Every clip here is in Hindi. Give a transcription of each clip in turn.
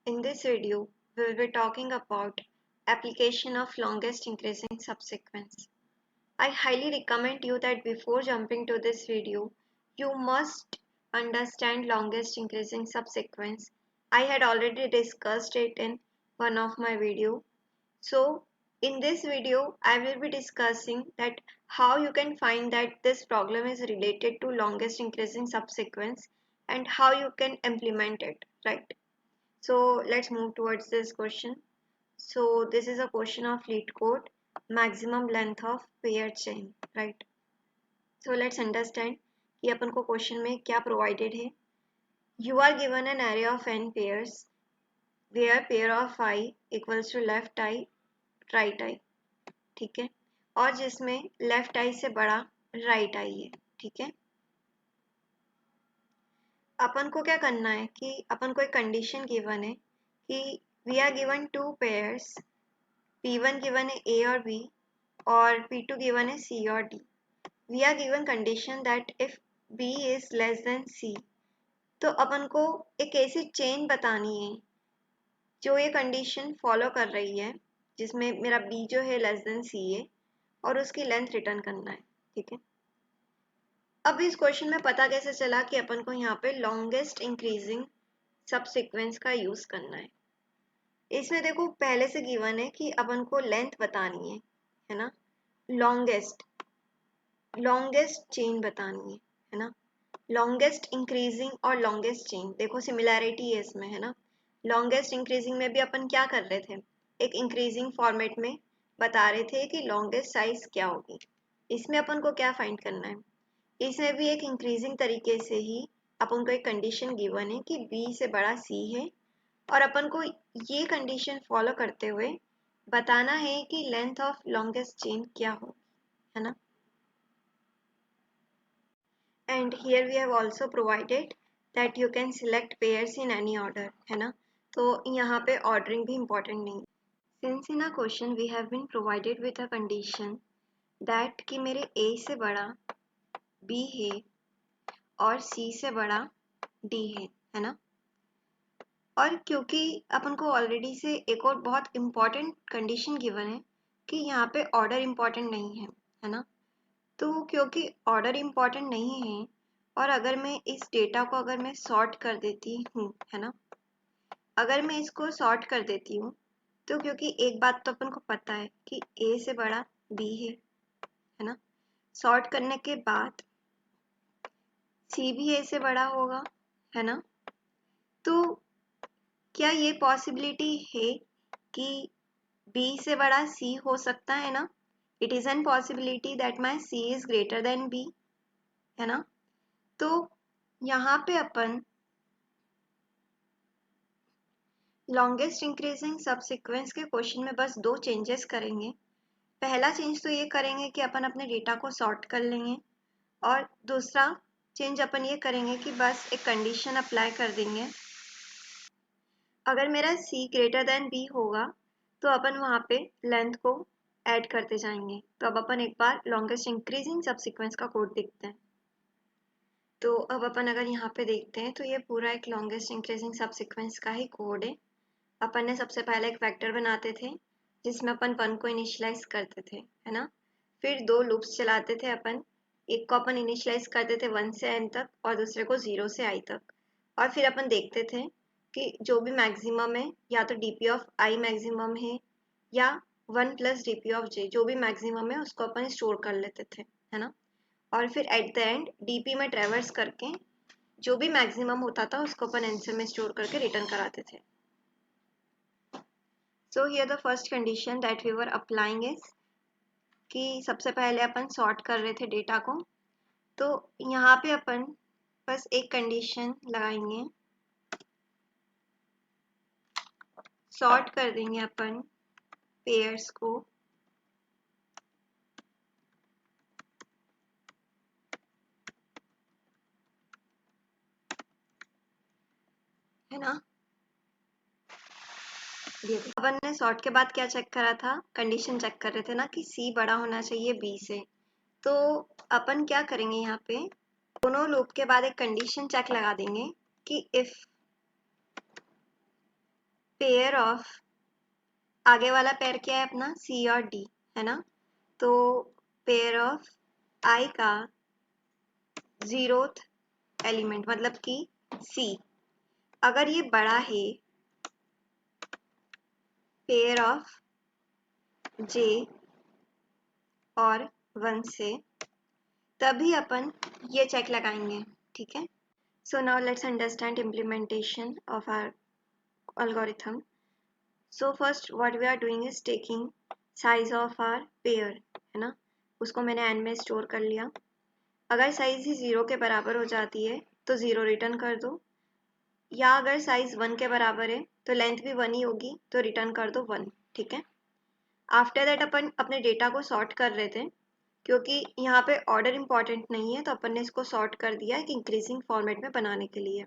In this video, we will be talking about application of longest increasing subsequence. I highly recommend you that before jumping to this video, you must understand longest increasing subsequence. I had already discussed it in one of my video. So in this video, I will be discussing that how you can find that this problem is related to longest increasing subsequence and how you can implement it, right? So let's move towards this question. So this is a question of LeetCode, maximum length of pair chain, right? So let's understand कि अपन को question में क्या provided है. You are given an array of n pairs where pair of I equals to left I, right I, ठीक है, और जिसमें left I से बड़ा right I है, ठीक है. अपन को क्या करना है कि अपन को एक कंडीशन गिवन है कि we are given two pairs, P1 given है A और B और P2 गिवन है C और D. We are given condition that if B is less than C, तो अपन को एक ऐसी चेन बतानी है जो ये कंडीशन फॉलो कर रही है, जिसमें मेरा B जो है लेस देन C है और उसकी लेंथ रिटर्न करना है, ठीक है. अब इस क्वेश्चन में पता कैसे चला कि अपन को यहाँ पे लॉन्गेस्ट इंक्रीजिंग सबसीक्वेंस का यूज करना है. इसमें देखो पहले से गिवन है कि अपन को लेंथ बतानी है ना, लॉन्गेस्ट चेन बतानी है ना, लॉन्गेस्ट इंक्रीजिंग और लॉन्गेस्ट चेन. देखो सिमिलैरिटी है इसमें, है ना. लॉन्गेस्ट इंक्रीजिंग में भी अपन क्या कर रहे थे, एक इंक्रीजिंग फॉर्मेट में बता रहे थे कि लॉन्गेस्ट साइज क्या होगी. इसमें अपन को क्या फाइंड करना है, इसमें भी एक इंक्रीजिंग तरीके से ही अपन को एक कंडीशन गिवन है कि B से बड़ा C है और अपन को ये कंडीशन फॉलो करते हुए बताना है कि लेंथ ऑफ लॉन्गेस्ट चेन क्या हो, है ना. And here we have also provided that you can select pairs in any order, है ना. तो यहाँ पे ऑर्डरिंग भी इम्पोर्टेंट नहीं. Since in a question we have been provided with a condition that कि मेरे A से बड़ा B है और C से बड़ा D है ना. और क्योंकि अपन को ऑलरेडी से एक और बहुत इम्पॉर्टेंट कंडीशन गिवन है कि यहाँ पे ऑर्डर इम्पॉर्टेंट नहीं है ना. तो क्योंकि ऑर्डर इम्पॉर्टेंट नहीं है और अगर मैं इस डेटा को अगर मैं सॉर्ट कर देती हूँ, है ना, अगर मैं इसको सॉर्ट कर देती हूँ तो क्योंकि एक बात तो अपन को पता है कि A से बड़ा B है ना. सॉर्ट करने के बाद C भी A से बड़ा होगा, है ना. तो क्या ये पॉसिबिलिटी है कि B से बड़ा C हो सकता है ना. It is an possibility that my C is greater than B, है ना. तो यहाँ पे अपन लॉन्गेस्ट इंक्रीजिंग सबसीक्वेंस के क्वेश्चन में बस दो चेंजेस करेंगे. पहला चेंज तो ये करेंगे कि अपन अपने डेटा को सॉर्ट कर लेंगे और दूसरा चेंज अपन ये करेंगे कि बस एक कंडीशन अप्लाई कर देंगे. अगर मेरा C ग्रेटर देन B होगा तो अपन वहाँ पे लेंथ को ऐड करते जाएंगे. तो अब अपन एक बार लॉन्गेस्ट इंक्रीजिंग सबसीक्वेंस का कोड देखते हैं. तो अब अपन अगर यहाँ पे देखते हैं तो ये पूरा एक लॉन्गेस्ट इंक्रीजिंग सबसीक्वेंस का ही कोड है. अपन ने सबसे पहले एक वेक्टर बनाते थे जिसमें अपन 1 को इनिशियलाइज करते थे, है ना. फिर दो लूप्स चलाते थे अपन. एक को अपन इनिशियलाइज करते थे 1 से n तक और दूसरे को 0 से i तक. और फिर अपन देखते थे कि जो भी मैक्सिमम है या तो dp ऑफ i मैक्सिमम है या 1 प्लस dp ऑफ j, जो भी मैक्सिमम है उसको अपन स्टोर कर लेते थे, है ना. और फिर एट द एंड dp में ट्रेवर्स करके जो भी मैक्सिमम होता था उसको अपन आंसर में स्टोर करके रिटर्न कराते थे. So here the first condition that we were applying is कि सबसे पहले अपन सॉर्ट कर रहे थे डेटा को. तो यहाँ पे अपन बस एक कंडीशन लगाएंगे, सॉर्ट कर देंगे अपन पेयर्स को, है ना. अपन ने सॉर्ट के बाद क्या चेक करा था, कंडीशन चेक कर रहे थे ना कि C बड़ा होना चाहिए B से. तो अपन क्या करेंगे, यहाँ पे दोनों लूप के बाद एक कंडीशन चेक लगा देंगे कि इफ पेयर ऑफ, आगे वाला पेयर क्या है अपना, सी और डी है ना, तो पेयर ऑफ आई का 0th एलिमेंट मतलब कि सी, अगर ये बड़ा है पेयर ऑफ जे और 1 से, तभी अपन ये चेक लगाएंगे, ठीक है। So now let's understand implementation of our algorithm. So first what we are doing is taking size of our pair, है ना, उसको मैंने n में स्टोर कर लिया। अगर साइज ही 0 के बराबर हो जाती है तो 0 रिटर्न कर दो, या अगर साइज 1 के बराबर है तो लेंथ भी 1 ही होगी तो रिटर्न कर दो 1, ठीक है। आफ्टर दैट अपन अपने डेटा को सॉर्ट कर रहे थे, क्योंकि यहाँ पे ऑर्डर इंपॉर्टेंट नहीं है तो अपन ने इसको सॉर्ट कर दिया एक इंक्रीजिंग फॉर्मेट में बनाने के लिए।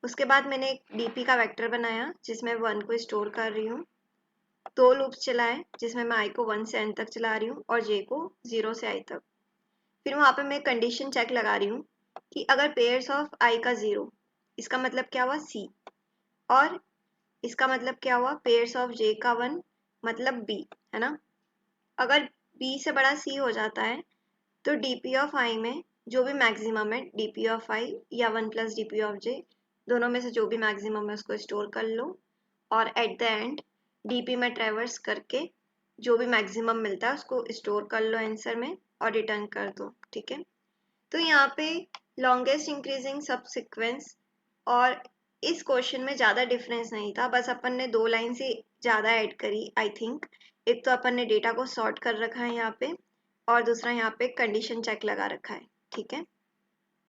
उसके बाद मैंने एक डीपी का वेक्टर बनाया जिसमें 1 को स्टोर कर रही हूँ, 2 लूप्स चलाए जिसमें मैं i को 1 से n तक चला रही हूँ और j को 0 से i तक। फिर वहाँ पे मैं कंडीशन चेक लगा रही हूँ कि अगर पेयर्स ऑफ i का 0, इसका मतलब क्या हुआ c, और इसका मतलब क्या हुआ पेयर्स ऑफ j का 1 मतलब b, है ना। अगर b से बड़ा c हो जाता है तो dp ऑफ i में जो भी मैक्सिमम है dp ऑफ i या 1 प्लस dp ऑफ j, दोनों में से जो भी मैक्सिमम है उसको स्टोर कर लो, और एट द एंड डीपी में ट्रैवर्स करके जो भी मैक्सिमम मिलता है उसको स्टोर कर लो आंसर में और रिटर्न कर दो, ठीक है। तो यहाँ पे लॉन्गेस्ट इंक्रीजिंग सब सीक्वेंस, और इस क्वेश्चन में ज़्यादा डिफरेंस नहीं था, बस अपन ने 2 लाइन से ज़्यादा ऐड करी आई थिंक। एक तो अपन ने डेटा को सॉर्ट कर रखा है यहाँ पे, और दूसरा यहाँ पे कंडीशन चेक लगा रखा है, ठीक है।